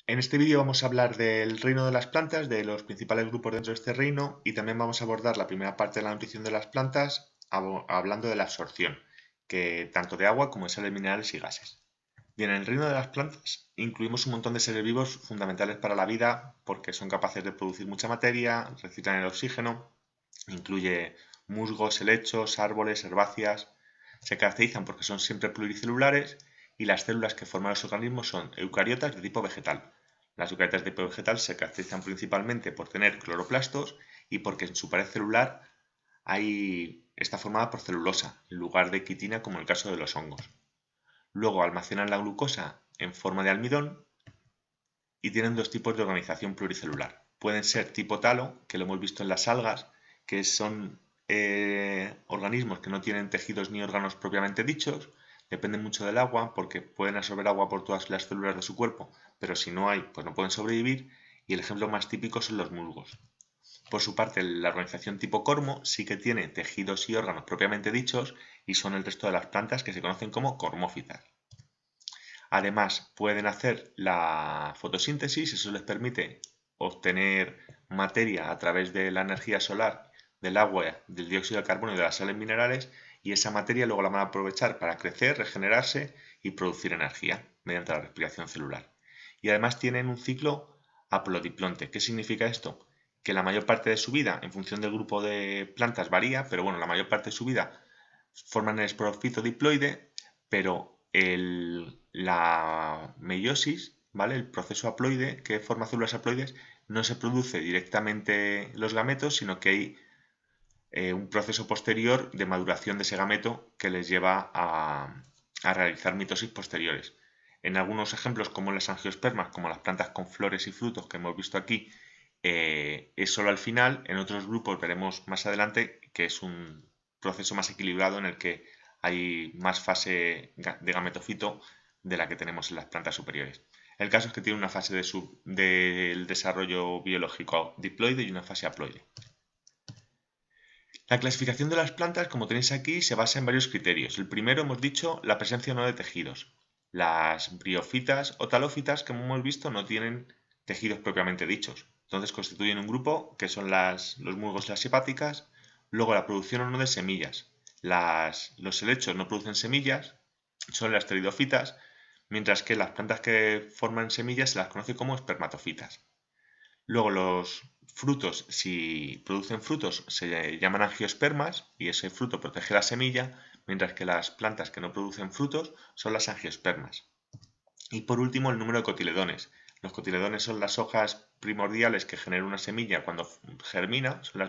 En este vídeo vamos a hablar del reino de las plantas, de los principales grupos dentro de este reino y también vamos a abordar la primera parte de la nutrición de las plantas hablando de la absorción, que tanto de agua como de sales minerales y gases. Bien, en el reino de las plantas incluimos un montón de seres vivos fundamentales para la vida porque son capaces de producir mucha materia, reciclan el oxígeno, incluye musgos, helechos, árboles, herbáceas. Se caracterizan porque son siempre pluricelulares y las células que forman los organismos son eucariotas de tipo vegetal. Las eucariotas de tipo vegetal se caracterizan principalmente por tener cloroplastos y porque en su pared celular está formada por celulosa, en lugar de quitina como en el caso de los hongos. Luego almacenan la glucosa en forma de almidón y tienen dos tipos de organización pluricelular. Pueden ser tipo talo, que lo hemos visto en las algas, que son organismos que no tienen tejidos ni órganos propiamente dichos, dependen mucho del agua porque pueden absorber agua por todas las células de su cuerpo, pero si no hay, pues no pueden sobrevivir, y el ejemplo más típico son los musgos. Por su parte, la organización tipo cormo sí que tiene tejidos y órganos propiamente dichos y son el resto de las plantas que se conocen como cormófitas. Además, pueden hacer la fotosíntesis, eso les permite obtener materia a través de la energía solar, del agua, del dióxido de carbono y de las sales minerales, y esa materia luego la van a aprovechar para crecer, regenerarse y producir energía mediante la respiración celular. Y además tienen un ciclo haplodiplonte. ¿Qué significa esto? Que la mayor parte de su vida, en función del grupo de plantas, varía, pero bueno, la mayor parte de su vida forman el esporofito diploide, pero la meiosis, ¿vale? El proceso haploide que forma células haploides no se produce directamente los gametos, sino que hay un proceso posterior de maduración de ese gameto que les lleva a realizar mitosis posteriores. En algunos ejemplos, como en las angiospermas, como las plantas con flores y frutos que hemos visto aquí, es solo al final. En otros grupos veremos más adelante que es un proceso más equilibrado en el que hay más fase de gametofito de la que tenemos en las plantas superiores. El caso es que tiene una fase del desarrollo biológico diploide y una fase haploide. La clasificación de las plantas, como tenéis aquí, se basa en varios criterios. El primero, hemos dicho, la presencia o no de tejidos. Las briófitas o talófitas, como hemos visto, no tienen tejidos propiamente dichos. Entonces constituyen un grupo que son los musgos y las hepáticas. Luego la producción o no de semillas. Los helechos no producen semillas, son las pteridofitas, mientras que las plantas que forman semillas se las conoce como espermatofitas. Luego los frutos, si producen frutos, se llaman angiospermas y ese fruto protege la semilla, mientras que las plantas que no producen frutos son las angiospermas. Y por último, el número de cotiledones. Los cotiledones son las hojas primordiales que generan una semilla cuando germina, son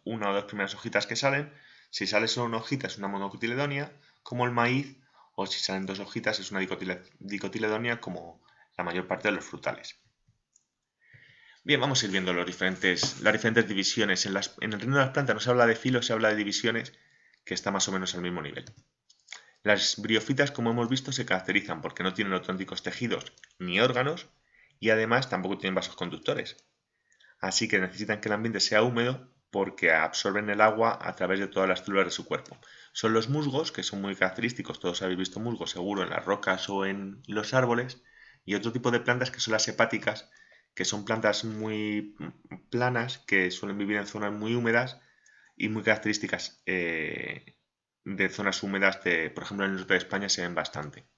una o dos primeras hojitas que salen. Si sale solo una hojita es una monocotiledonia, como el maíz, o si salen dos hojitas es una dicotiledonia, como la mayor parte de los frutales. Bien, vamos a ir viendo las diferentes divisiones. En el reino de las plantas no se habla de filos, se habla de divisiones, que está más o menos al mismo nivel. Las briófitas, como hemos visto, se caracterizan porque no tienen auténticos tejidos ni órganos y además tampoco tienen vasos conductores. Así que necesitan que el ambiente sea húmedo porque absorben el agua a través de todas las células de su cuerpo. Son los musgos, que son muy característicos, todos habéis visto musgos seguro en las rocas o en los árboles, y otro tipo de plantas que son las hepáticas, que son plantas muy planas que suelen vivir en zonas muy húmedas y muy características de zonas húmedas, por ejemplo en el norte de España se ven bastante.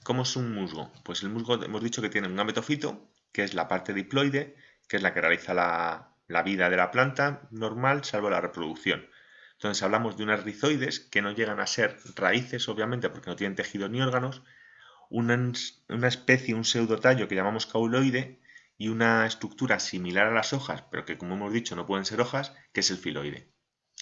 ¿Cómo es un musgo? Pues el musgo hemos dicho que tiene un gametofito, que es la parte diploide, que es la que realiza la vida de la planta normal, salvo la reproducción. Entonces hablamos de unas rizoides que no llegan a ser raíces, obviamente, porque no tienen tejidos ni órganos, una especie, un pseudotallo que llamamos cauloide y una estructura similar a las hojas, pero que como hemos dicho no pueden ser hojas, que es el filoide.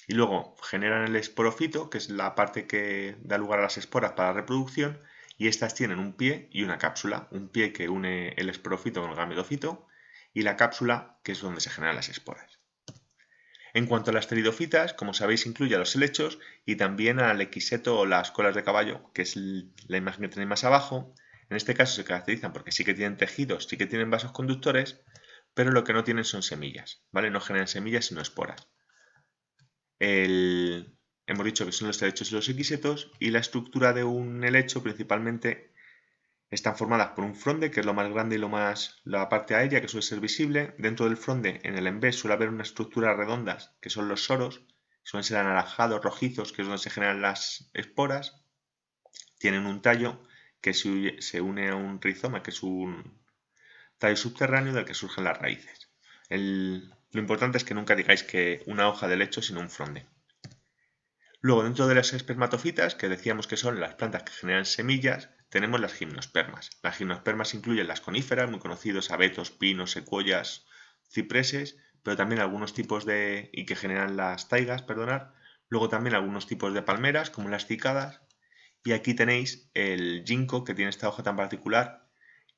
Y luego generan el esporofito, que es la parte que da lugar a las esporas para la reproducción, y estas tienen un pie y una cápsula, un pie que une el esporofito con el gametofito y la cápsula que es donde se generan las esporas. En cuanto a las pteridofitas, como sabéis, incluye a los helechos y también al equiseto o las colas de caballo, que es la imagen que tenéis más abajo. En este caso se caracterizan porque sí que tienen tejidos, sí que tienen vasos conductores, pero lo que no tienen son semillas, ¿vale? No generan semillas sino esporas. Hemos dicho que son los helechos y los equisetos, y la estructura de un helecho principalmente Están formadas por un fronde, que es lo más grande y la parte aérea, que suele ser visible. Dentro del fronde, en el envés, suele haber una estructura redondas, que son los soros, suelen ser anaranjados, rojizos, que es donde se generan las esporas. Tienen un tallo que se une a un rizoma, que es un tallo subterráneo del que surgen las raíces. Lo importante es que nunca digáis que una hoja de lecho, sino un fronde. Luego, dentro de las espermatofitas, que decíamos que son las plantas que generan semillas, tenemos las gimnospermas. Las gimnospermas incluyen las coníferas, muy conocidos, abetos, pinos, secuoyas, cipreses, pero también algunos tipos y que generan las taigas, perdonad. Luego también algunos tipos de palmeras, como las cicadas. Y aquí tenéis el ginkgo, que tiene esta hoja tan particular,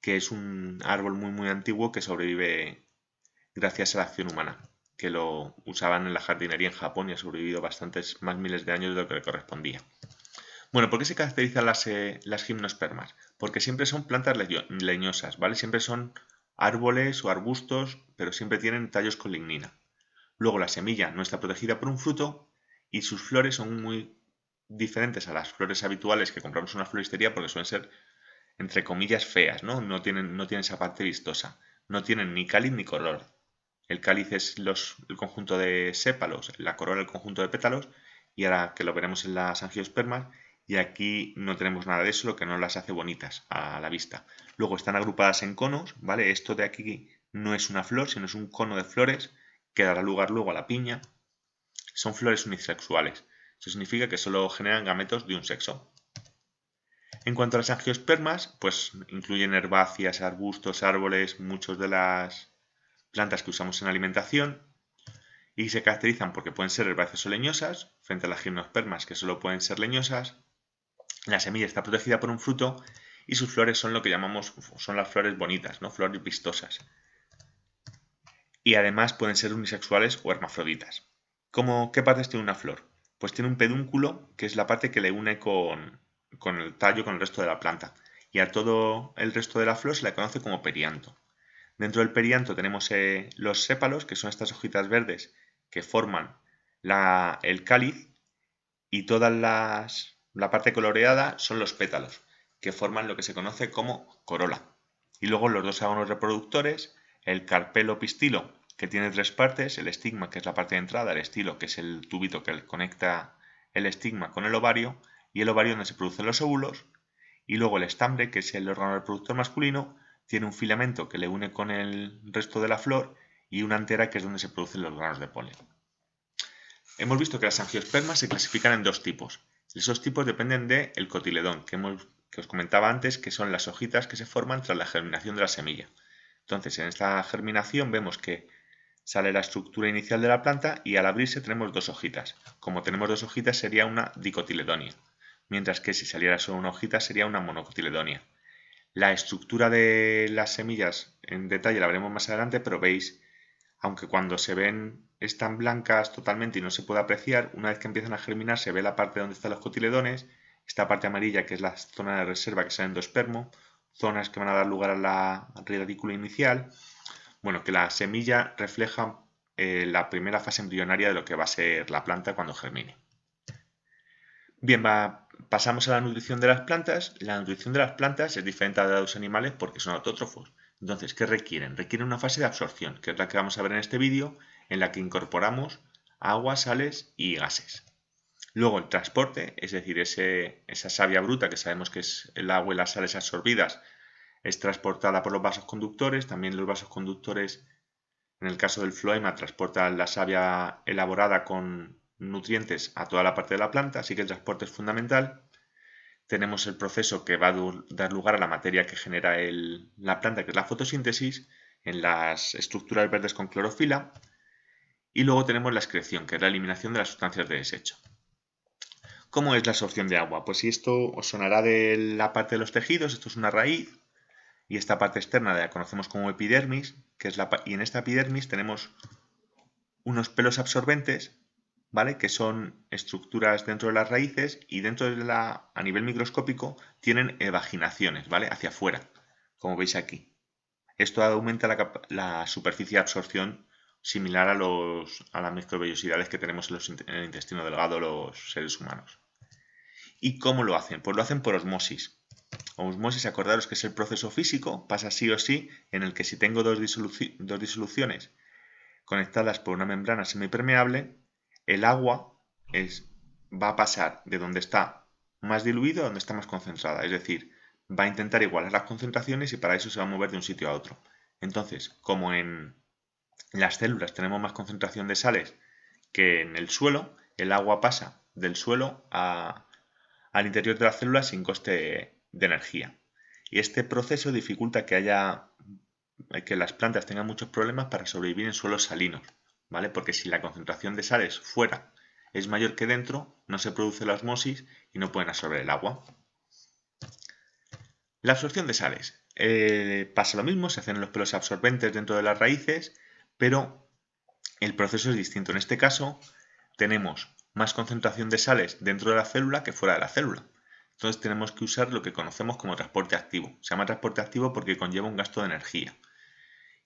que es un árbol muy antiguo que sobrevive gracias a la acción humana, que lo usaban en la jardinería en Japón y ha sobrevivido bastantes más miles de años de lo que le correspondía. Bueno, ¿por qué se caracterizan las gimnospermas? Porque siempre son plantas leñosas, ¿vale? Siempre son árboles o arbustos, pero siempre tienen tallos con lignina. Luego la semilla no está protegida por un fruto y sus flores son muy diferentes a las flores habituales que compramos en una floristería porque suelen ser, entre comillas, feas, ¿no? No tienen esa parte vistosa. No tienen ni cáliz ni color. El cáliz es el conjunto de sépalos, la corola el conjunto de pétalos, y ahora que lo veremos en las angiospermas, y aquí no tenemos nada de eso, lo que no las hace bonitas a la vista. Luego están agrupadas en conos, ¿vale? Esto de aquí no es una flor, sino es un cono de flores que dará lugar luego a la piña. Son flores unisexuales. Eso significa que solo generan gametos de un sexo. En cuanto a las angiospermas, pues incluyen herbáceas, arbustos, árboles, muchos de las plantas que usamos en alimentación y se caracterizan porque pueden ser herbáceas o leñosas, frente a las gimnospermas que solo pueden ser leñosas. La semilla está protegida por un fruto y sus flores son lo que llamamos, son las flores bonitas, ¿no? Flores vistosas. Y además pueden ser unisexuales o hermafroditas. ¿Qué partes tiene una flor? Pues tiene un pedúnculo, que es la parte que le une con el tallo, con el resto de la planta. Y a todo el resto de la flor se le conoce como perianto. Dentro del perianto tenemos los sépalos, que son estas hojitas verdes que forman el cáliz, y la parte coloreada son los pétalos, que forman lo que se conoce como corola. Y luego los dos órganos reproductores, el carpelo pistilo, que tiene tres partes, el estigma, que es la parte de entrada, el estilo, que es el tubito que conecta el estigma con el ovario, y el ovario donde se producen los óvulos, y luego el estambre, que es el órgano reproductor masculino, tiene un filamento que le une con el resto de la flor y una antera que es donde se producen los granos de polen. Hemos visto que las angiospermas se clasifican en dos tipos. Esos tipos dependen del cotiledón, que os comentaba antes, que son las hojitas que se forman tras la germinación de la semilla. Entonces, en esta germinación vemos que sale la estructura inicial de la planta y al abrirse tenemos dos hojitas. Como tenemos dos hojitas sería una dicotiledonia, mientras que si saliera solo una hojita sería una monocotiledonia. La estructura de las semillas en detalle la veremos más adelante, pero veis, aunque cuando se ven están blancas totalmente y no se puede apreciar, una vez que empiezan a germinar se ve la parte donde están los cotiledones, esta parte amarilla que es la zona de reserva que es el endospermo, zonas que van a dar lugar a la radícula inicial. Bueno, que la semilla refleja la primera fase embrionaria de lo que va a ser la planta cuando germine. Bien, pasamos a la nutrición de las plantas. La nutrición de las plantas es diferente a la de los animales porque son autótrofos. Entonces, ¿qué requieren? Requieren una fase de absorción, que es la que vamos a ver en este vídeo, en la que incorporamos agua, sales y gases. Luego el transporte, es decir, esa savia bruta que sabemos que es el agua y las sales absorbidas, es transportada por los vasos conductores. También los vasos conductores, en el caso del floema, transportan la savia elaborada con nutrientes a toda la parte de la planta, así que el transporte es fundamental. Tenemos el proceso que va a dar lugar a la materia que genera la planta, que es la fotosíntesis, en las estructuras verdes con clorofila. Y luego tenemos la excreción, que es la eliminación de las sustancias de desecho. ¿Cómo es la absorción de agua? Pues si esto os sonará de la parte de los tejidos, esto es una raíz, y esta parte externa la conocemos como epidermis, y en esta epidermis tenemos unos pelos absorbentes, ¿vale? Que son estructuras dentro de las raíces y a nivel microscópico tienen evaginaciones, ¿vale? Hacia afuera, como veis aquí. Esto aumenta la superficie de absorción similar a las microvellosidades que tenemos en el intestino delgado los seres humanos. ¿Y cómo lo hacen? Pues lo hacen por osmosis. Osmosis, acordaros que es el proceso físico, pasa sí o sí, en el que si tengo dos disoluciones conectadas por una membrana semipermeable, el agua va a pasar de donde está más diluido a donde está más concentrada. Es decir, va a intentar igualar las concentraciones y para eso se va a mover de un sitio a otro. Entonces, como en las células tenemos más concentración de sales que en el suelo, el agua pasa del suelo al interior de la célula sin coste de energía. Y este proceso dificulta que las plantas tengan muchos problemas para sobrevivir en suelos salinos, ¿vale? Porque si la concentración de sales fuera es mayor que dentro, no se produce la osmosis y no pueden absorber el agua. La absorción de sales. Pasa lo mismo, se hacen los pelos absorbentes dentro de las raíces, pero el proceso es distinto. En este caso, tenemos más concentración de sales dentro de la célula que fuera de la célula. Entonces tenemos que usar lo que conocemos como transporte activo. Se llama transporte activo porque conlleva un gasto de energía.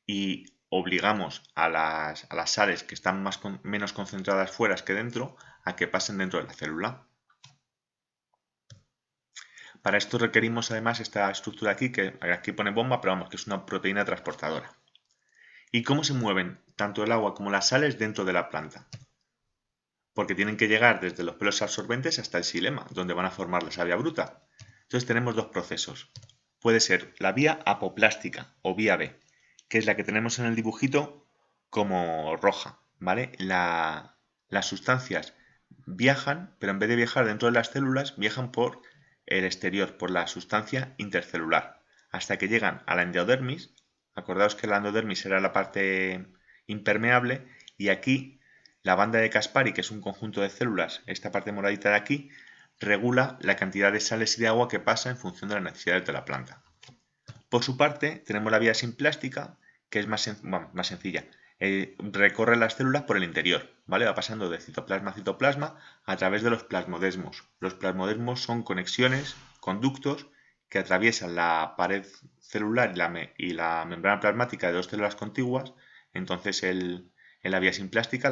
Y obligamos a las sales que están menos concentradas fuera que dentro a que pasen dentro de la célula. Para esto requerimos además esta estructura aquí, que aquí pone bomba, pero vamos, que es una proteína transportadora. ¿Y cómo se mueven tanto el agua como las sales dentro de la planta? Porque tienen que llegar desde los pelos absorbentes hasta el xilema, donde van a formar la savia bruta. Entonces tenemos dos procesos. Puede ser la vía apoplástica o vía B, que es la que tenemos en el dibujito como roja, ¿vale? Las sustancias viajan, pero en vez de viajar dentro de las células, viajan por el exterior, por la sustancia intercelular, hasta que llegan a la endodermis. Acordaos que la endodermis era la parte impermeable y aquí la banda de Caspari, que es un conjunto de células, esta parte moradita de aquí, regula la cantidad de sales y de agua que pasa en función de las necesidades de la planta. Por su parte, tenemos la vía simplástica, que es más sencilla. Recorre las células por el interior, ¿vale? Va pasando de citoplasma a citoplasma a través de los plasmodesmos. Los plasmodesmos son conexiones, conductos, que atraviesan la pared celular y la membrana plasmática de dos células contiguas. Entonces, en la vía simplástica,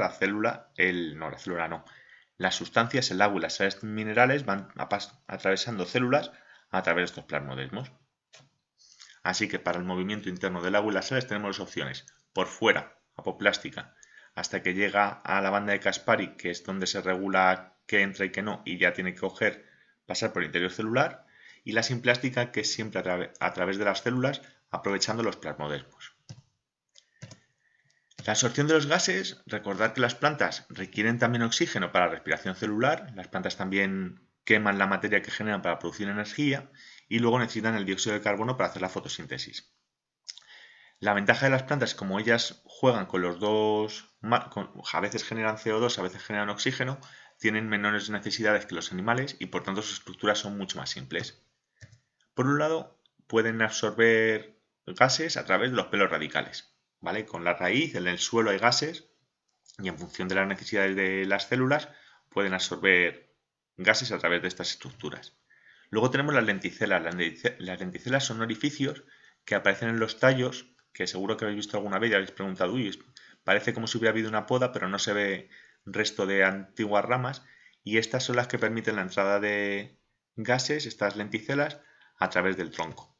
las sustancias, el agua y las sales minerales van atravesando células a través de estos plasmodesmos. Así que para el movimiento interno del agua y las sales tenemos dos opciones. Por fuera, apoplástica, hasta que llega a la banda de Caspari, que es donde se regula qué entra y qué no, y ya tiene que pasar por el interior celular. Y la simplástica, que es siempre a través de las células, aprovechando los plasmodesmos. La absorción de los gases, recordad que las plantas requieren también oxígeno para la respiración celular, las plantas también queman la materia que generan para producir energía y luego necesitan el dióxido de carbono para hacer la fotosíntesis. La ventaja de las plantas es que como ellas juegan con los dos, a veces generan CO2, a veces generan oxígeno, tienen menores necesidades que los animales y por tanto sus estructuras son mucho más simples. Por un lado, pueden absorber gases a través de los pelos radicales, ¿vale? Con la raíz, en el suelo hay gases y en función de las necesidades de las células pueden absorber gases a través de estas estructuras. Luego tenemos las lenticelas. Las lenticelas son orificios que aparecen en los tallos, que seguro que habéis visto alguna vez y habéis preguntado, uy, parece como si hubiera habido una poda, pero no se ve resto de antiguas ramas, y estas son las que permiten la entrada de gases, estas lenticelas, a través del tronco.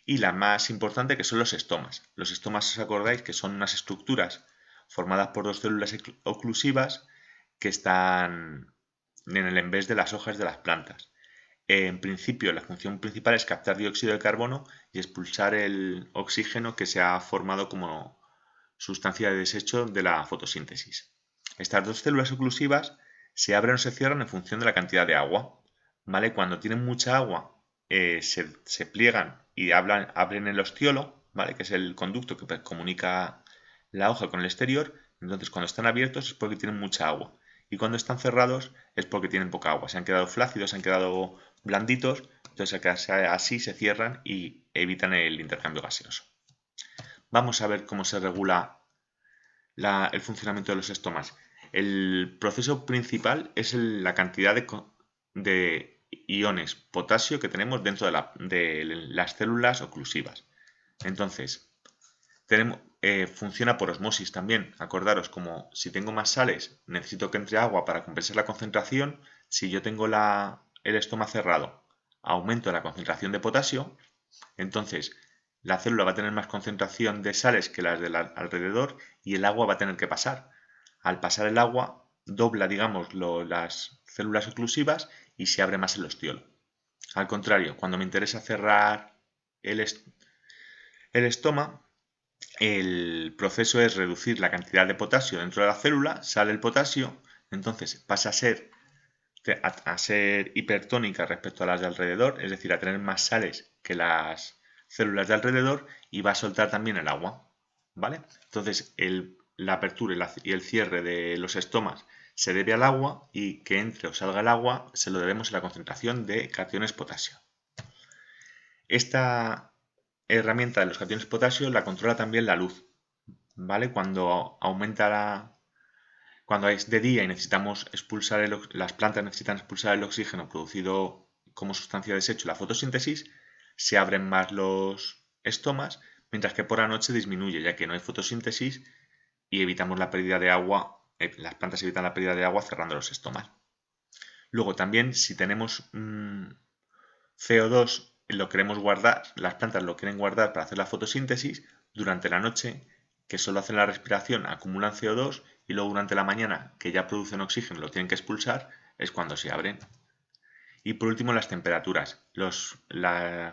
Y la más importante, que son los estomas. Los estomas, ¿os acordáis? Que son unas estructuras formadas por dos células oclusivas que están en el envés de las hojas de las plantas. En principio, la función principal es captar dióxido de carbono y expulsar el oxígeno que se ha formado como sustancia de desecho de la fotosíntesis. Estas dos células oclusivas se abren o se cierran en función de la cantidad de agua. ¿Vale? Cuando tienen mucha agua, se pliegan y abren el ostiolo, ¿vale? Que es el conducto que comunica la hoja con el exterior. Entonces, cuando están abiertos es porque tienen mucha agua. Y cuando están cerrados es porque tienen poca agua. Se han quedado flácidos, se han quedado blanditos, entonces así se cierran y evitan el intercambio gaseoso. Vamos a ver cómo se regula el funcionamiento de los estomas. El proceso principal es la cantidad de iones potasio que tenemos dentro de las células oclusivas. Entonces, funciona por osmosis también. Acordaros, como si tengo más sales, necesito que entre agua para compensar la concentración. Si yo tengo el estoma cerrado, aumento de la concentración de potasio, entonces la célula va a tener más concentración de sales que las del alrededor y el agua va a tener que pasar. Al pasar el agua, dobla, digamos, las células oclusivas y se abre más el ostiolo. Al contrario, cuando me interesa cerrar el estoma, el proceso es reducir la cantidad de potasio dentro de la célula, sale el potasio, entonces pasa a ser hipertónica respecto a las de alrededor, es decir, a tener más sales que las células de alrededor y va a soltar también el agua, ¿vale? Entonces la apertura y el cierre de los estomas se debe al agua y que entre o salga el agua se lo debemos a la concentración de cationes potasio. Esta herramienta de los cationes potasio la controla también la luz, ¿vale? Cuando es de día y necesitamos expulsar las plantas necesitan expulsar el oxígeno producido como sustancia de desecho, la fotosíntesis, se abren más los estomas, mientras que por la noche disminuye, ya que no hay fotosíntesis y evitamos la pérdida de agua, las plantas evitan la pérdida de agua cerrando los estomas. Luego también, si tenemos CO2, lo queremos guardar, las plantas lo quieren guardar para hacer la fotosíntesis, durante la noche, que solo hacen la respiración, acumulan CO2 y luego durante la mañana, que ya producen oxígeno, lo tienen que expulsar, es cuando se abren. Y por último, las temperaturas.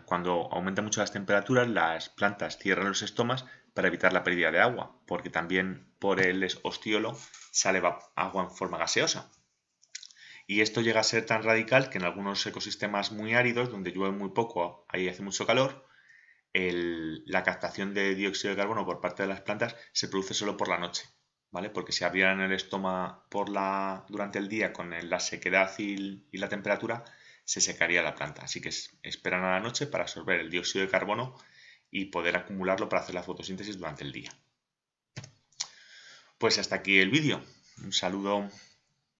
Cuando aumentan mucho las temperaturas, las plantas cierran los estomas para evitar la pérdida de agua, porque también por el ostiolo sale agua en forma gaseosa. Y esto llega a ser tan radical que en algunos ecosistemas muy áridos, donde llueve muy poco, ahí hace mucho calor, la captación de dióxido de carbono por parte de las plantas se produce solo por la noche, ¿vale? Porque si abrieran el estoma durante el día con la sequedad y la temperatura, se secaría la planta. Así que esperan a la noche para absorber el dióxido de carbono y poder acumularlo para hacer la fotosíntesis durante el día. Pues hasta aquí el vídeo. Un saludo.